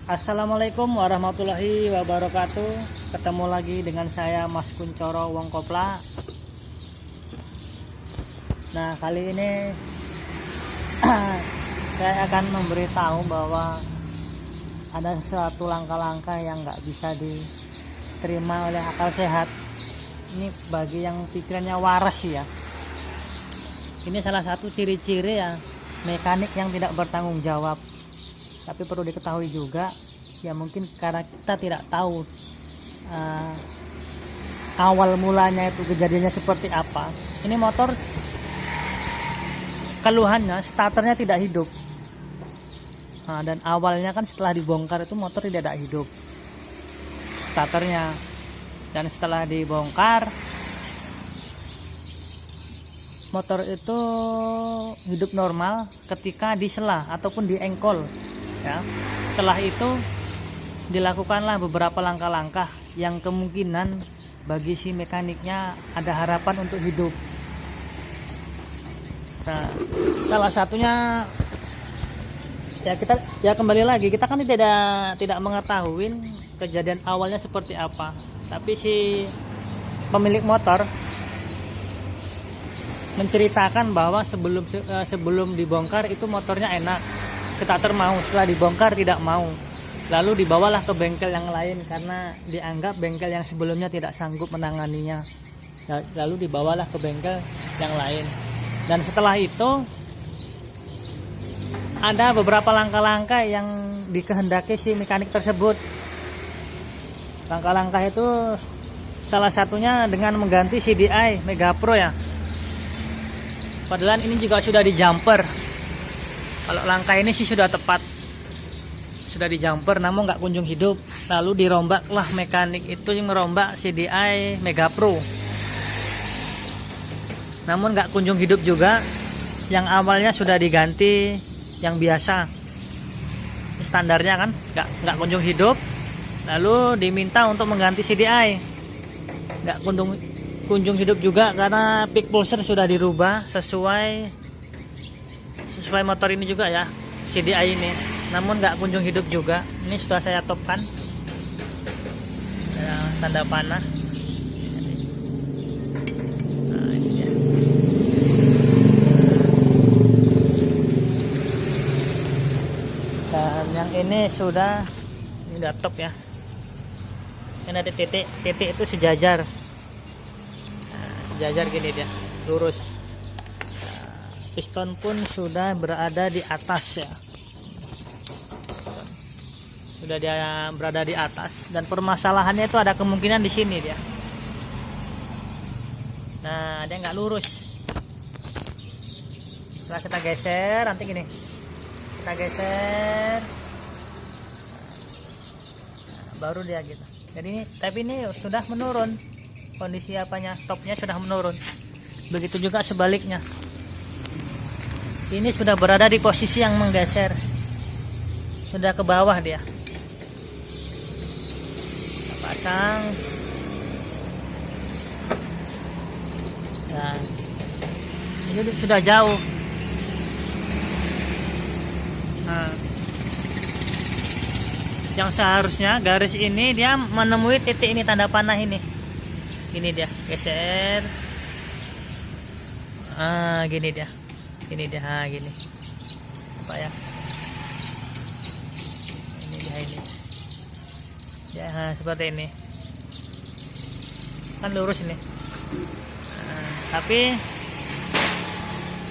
Assalamualaikum warahmatullahi wabarakatuh. Ketemu lagi dengan saya Mas Kuncoro Wong Kopla. Nah, kali ini saya akan memberitahu bahwa ada suatu langkah-langkah yang nggak bisa diterima oleh akal sehat. Ini bagi yang pikirannya waras ya. Ini salah satu ciri-ciri ya mekanik yang tidak bertanggung jawab. Tapi perlu diketahui juga ya, mungkin karena kita tidak tahu awal mulanya itu kejadiannya seperti apa. Ini motor keluhannya starternya tidak hidup. Dan awalnya kan setelah dibongkar itu motor tidak ada hidup starternya, dan setelah dibongkar motor itu hidup normal ketika disela ataupun diengkol ya. Setelah itu dilakukanlah beberapa langkah-langkah yang kemungkinan bagi si mekaniknya ada harapan untuk hidup. Nah, salah satunya ya kita ya kembali lagi, kita kan tidak mengetahui kejadian awalnya seperti apa. Tapi si pemilik motor menceritakan bahwa sebelum dibongkar itu motornya enak, starter mau, setelah dibongkar tidak mau. Lalu dibawalah ke bengkel yang lain karena dianggap bengkel yang sebelumnya tidak sanggup menanganinya. Lalu dibawalah ke bengkel yang lain. Dan setelah itu ada beberapa langkah-langkah yang dikehendaki si mekanik tersebut. Langkah-langkah itu salah satunya dengan mengganti CDI Mega Pro ya. Padahal ini juga sudah di jumper. Kalau langkah ini sih sudah tepat, sudah di jumper namun nggak kunjung hidup. Lalu dirombaklah mekanik itu yang merombak CDI Mega Pro, namun nggak kunjung hidup juga. Yang awalnya sudah diganti yang biasa, standarnya kan nggak kunjung hidup. Lalu diminta untuk mengganti CDI, nggak kunjung hidup juga karena peak pulser sudah dirubah sesuai motor ini juga ya, CDI ini, namun nggak kunjung hidup juga. Ini sudah saya topkan ya, tanda panah. Nah, ini dia. Dan yang ini sudah top ya. Ini ada titik itu sejajar. Sejajar gini dia, lurus. Piston pun sudah berada di atas ya, sudah dia berada di atas. Dan permasalahannya itu ada kemungkinan di sini dia. Nah, dia nggak lurus. Setelah kita geser nanti gini, kita geser, nah, baru dia gitu. Jadi ini, tapi ini sudah menurun kondisi apanya, topnya sudah menurun. Begitu juga sebaliknya. Ini sudah berada di posisi yang menggeser, sudah ke bawah dia. Kita pasang. Nah, ini sudah jauh. Nah, yang seharusnya garis ini dia menemui titik ini, tanda panah ini. Ini dia, geser. Gini dia. Ini dia, gini apa ya, ini dia, ini ya, seperti ini kan lurus ini. Tapi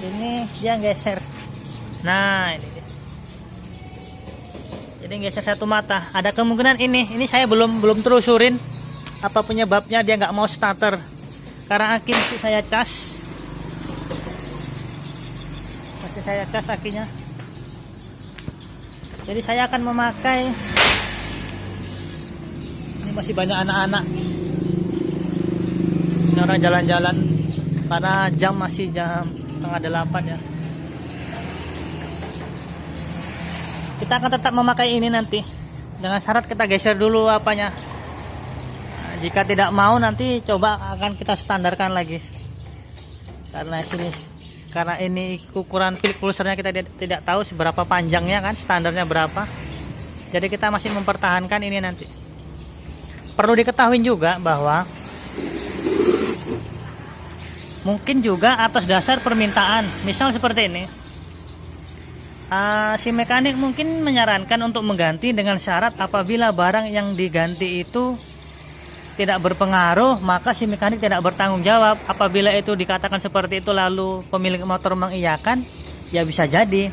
ini dia geser. Nah, ini dia, jadi geser satu mata. Ada kemungkinan ini saya belum telusurin apa penyebabnya dia nggak mau starter. Karena aki saya cas, saya cas akinya. Jadi saya akan memakai, ini masih banyak anak-anak, ini orang jalan-jalan karena jam masih jam 7:30 ya. Kita akan tetap memakai ini nanti dengan syarat kita geser dulu apanya. Nah, jika tidak mau nanti coba akan kita standarkan lagi, karena ini ukuran peak pulsernya kita tidak tahu seberapa panjangnya kan, standarnya berapa. Jadi kita masih mempertahankan ini nanti. Perlu diketahui juga bahwa mungkin juga atas dasar permintaan, misal seperti ini, si mekanik mungkin menyarankan untuk mengganti dengan syarat apabila barang yang diganti itu tidak berpengaruh, maka si mekanik tidak bertanggung jawab. Apabila itu dikatakan seperti itu lalu pemilik motor mengiyakan, ya bisa jadi.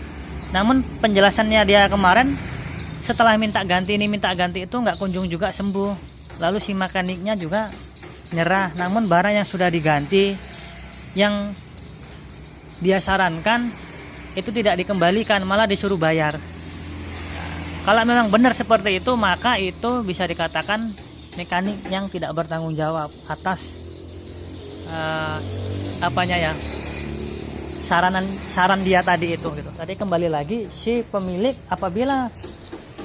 Namun penjelasannya dia kemarin, setelah minta ganti ini minta ganti itu nggak kunjung juga sembuh. Lalu si mekaniknya juga nyerah. Namun barang yang sudah diganti, yang dia sarankan itu tidak dikembalikan, malah disuruh bayar. Kalau memang benar seperti itu, maka itu bisa dikatakan mekanik yang tidak bertanggung jawab atas saran dia tadi itu gitu. Tadi kembali lagi, si pemilik apabila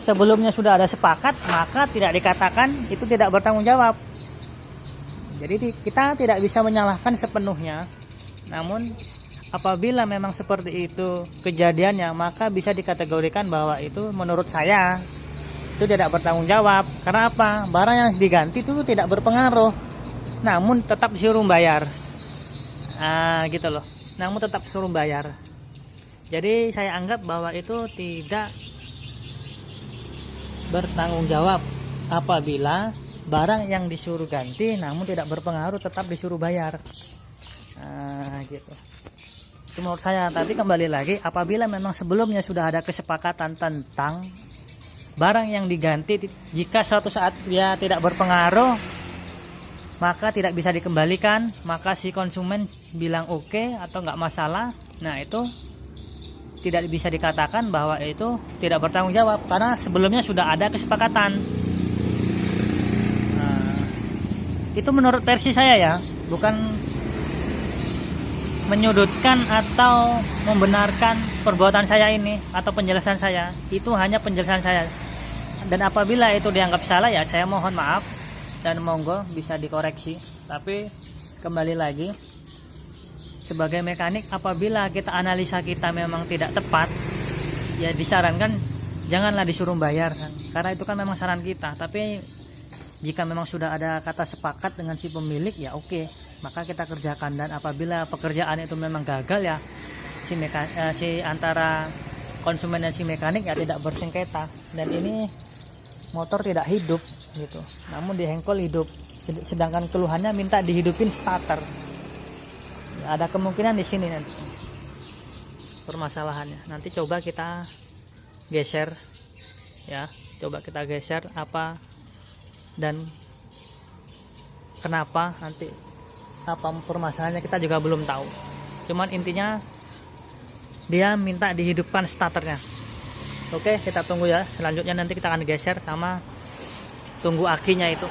sebelumnya sudah ada sepakat, maka tidak dikatakan itu tidak bertanggung jawab. Jadi kita tidak bisa menyalahkan sepenuhnya. Namun apabila memang seperti itu kejadiannya, maka bisa dikategorikan bahwa itu menurut saya itu tidak bertanggung jawab. Karena apa? Barang yang diganti itu tidak berpengaruh, namun tetap disuruh bayar. Gitu loh. Namun tetap disuruh bayar. Jadi saya anggap bahwa itu tidak bertanggung jawab apabila barang yang disuruh ganti namun tidak berpengaruh tetap disuruh bayar. Gitu. Itu menurut saya. Tadi kembali lagi, apabila memang sebelumnya sudah ada kesepakatan tentang barang yang diganti, jika suatu saat dia tidak berpengaruh maka tidak bisa dikembalikan, maka si konsumen bilang oke atau nggak masalah, nah itu tidak bisa dikatakan bahwa itu tidak bertanggung jawab karena sebelumnya sudah ada kesepakatan. Itu menurut versi saya ya, bukan menyudutkan atau membenarkan perbuatan saya ini atau penjelasan saya. Itu hanya penjelasan saya. Dan apabila itu dianggap salah, ya saya mohon maaf dan monggo bisa dikoreksi. Tapi kembali lagi, sebagai mekanik, apabila kita analisa kita memang tidak tepat, ya disarankan janganlah disuruh bayar kan? Karena itu kan memang saran kita. Tapi jika memang sudah ada kata sepakat dengan si pemilik, ya oke, maka kita kerjakan. Dan apabila pekerjaan itu memang gagal, ya si antara konsumen dan si mekanik ya tidak bersengketa. Dan ini motor tidak hidup gitu, namun di hengkol hidup, sedangkan keluhannya minta dihidupin starter. Ada kemungkinan di sini nanti permasalahannya. Nanti coba kita geser ya, coba kita geser apa dan kenapa, nanti apa permasalahannya kita juga belum tahu. Cuman intinya dia minta dihidupkan starternya. Oke, kita tunggu ya. Selanjutnya nanti kita akan geser sama tunggu akinya itu.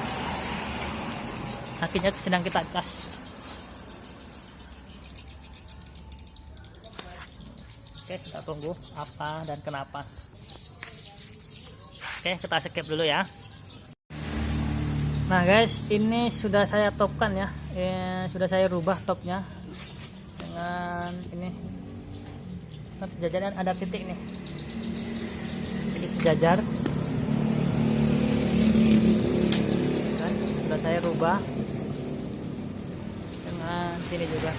Akinya sedang kita cas. Oke, kita tunggu apa dan kenapa. Oke, kita skip dulu ya. Nah guys, ini sudah saya topkan ya. Sudah saya rubah topnya dengan ini. Kan sejajarnya ada titik nih. Jadi sejajar. Kan sudah saya rubah dengan sini juga.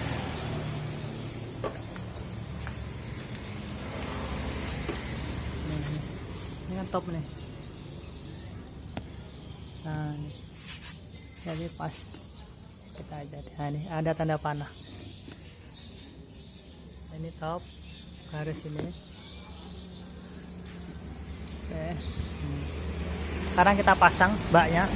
Ini kan top nih. Nah, ini. Jadi pas kita aja. Nah, ini ada tanda panah. Ini top garis ini. Oke. Sekarang kita pasang baknya.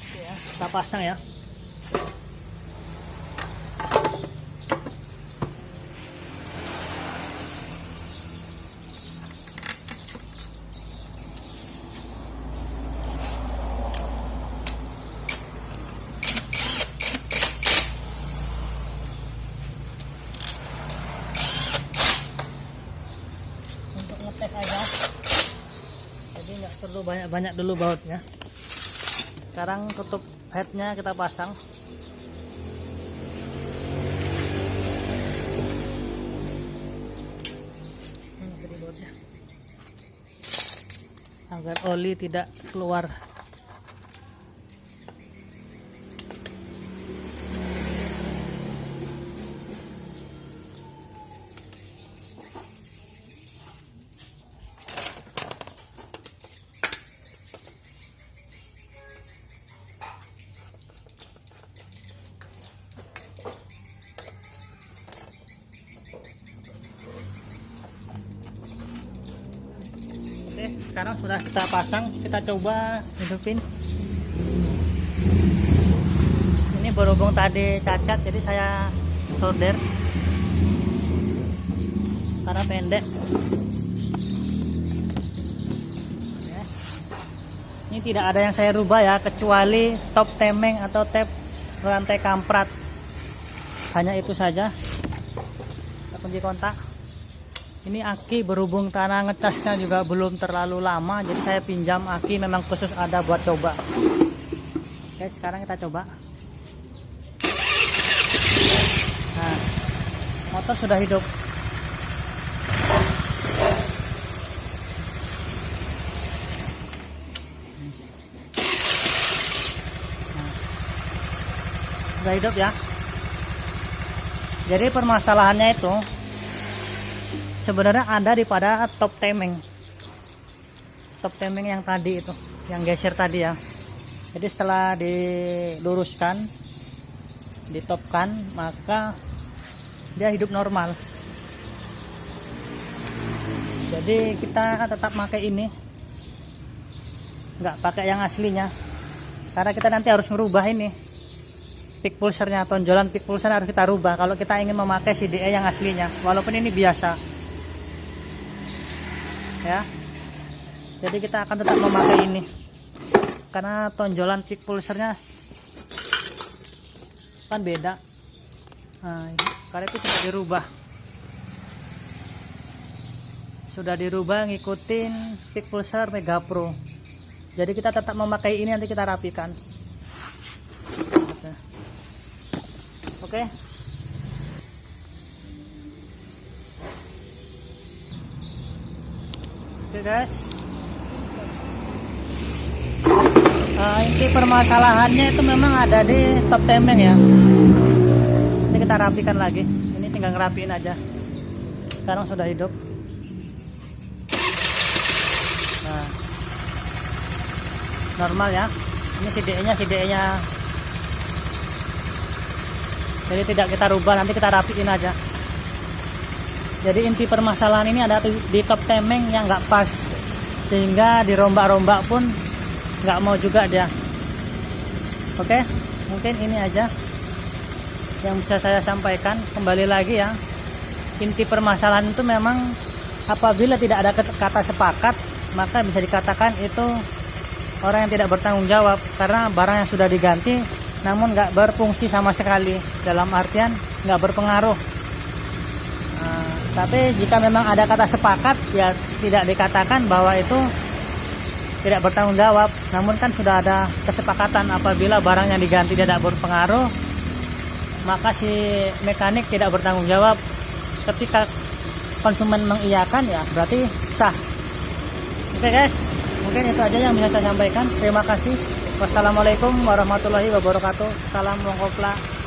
Oke ya, kita pasang ya. Tes aja, jadi nggak perlu banyak-banyak dulu bautnya. Sekarang tutup headnya kita pasang. agar oli tidak keluar. Oke, sekarang sudah kita pasang, kita coba hidupin. Ini berhubung tadi cacat, jadi saya solder karena pendek. Ya. Ini tidak ada yang saya rubah ya, kecuali top temeng atau tab rantai kamprat. Hanya itu saja. Kita kunci kontak. Ini aki berhubung tanah ngecasnya juga belum terlalu lama, jadi saya pinjam aki memang khusus ada buat coba. Oke, sekarang kita coba. Nah, motor sudah hidup. Nah, sudah hidup ya. Jadi permasalahannya itu sebenarnya ada di pada top temeng yang tadi itu, yang geser tadi ya. Jadi setelah diluruskan, ditopkan, maka dia hidup normal. Jadi kita tetap pakai ini, nggak pakai yang aslinya, karena kita nanti harus merubah ini pick pulsernya, tonjolan pick pulser harus kita rubah kalau kita ingin memakai CDE yang aslinya, walaupun ini biasa ya. Jadi kita akan tetap memakai ini karena tonjolan pick pulsernya kan beda. Nah, karena itu sudah dirubah ngikutin pick pulser Mega Pro. Jadi kita tetap memakai ini, nanti kita rapikan. Oke. Oke guys, inti permasalahannya itu memang ada di top temeng ya. Ini kita rapikan lagi. Ini tinggal ngerapiin aja. Sekarang sudah hidup. Nah, normal ya. Ini CDE-nya. Jadi tidak kita rubah, nanti kita rapiin aja. Jadi inti permasalahan ini ada di top temeng yang nggak pas, sehingga dirombak-rombak pun nggak mau juga dia. Oke, mungkin ini aja yang bisa saya sampaikan. Kembali lagi ya, inti permasalahan itu memang apabila tidak ada kata sepakat, maka bisa dikatakan itu orang yang tidak bertanggung jawab, karena barang yang sudah diganti namun nggak berfungsi sama sekali, dalam artian nggak berpengaruh. Tapi jika memang ada kata sepakat, ya tidak dikatakan bahwa itu tidak bertanggung jawab. Namun kan sudah ada kesepakatan, apabila barang yang diganti tidak berpengaruh, maka si mekanik tidak bertanggung jawab. Ketika konsumen mengiyakan, ya berarti sah. Oke guys, mungkin itu aja yang bisa saya sampaikan. Terima kasih. Wassalamualaikum warahmatullahi wabarakatuh. Salam Wong Kopla.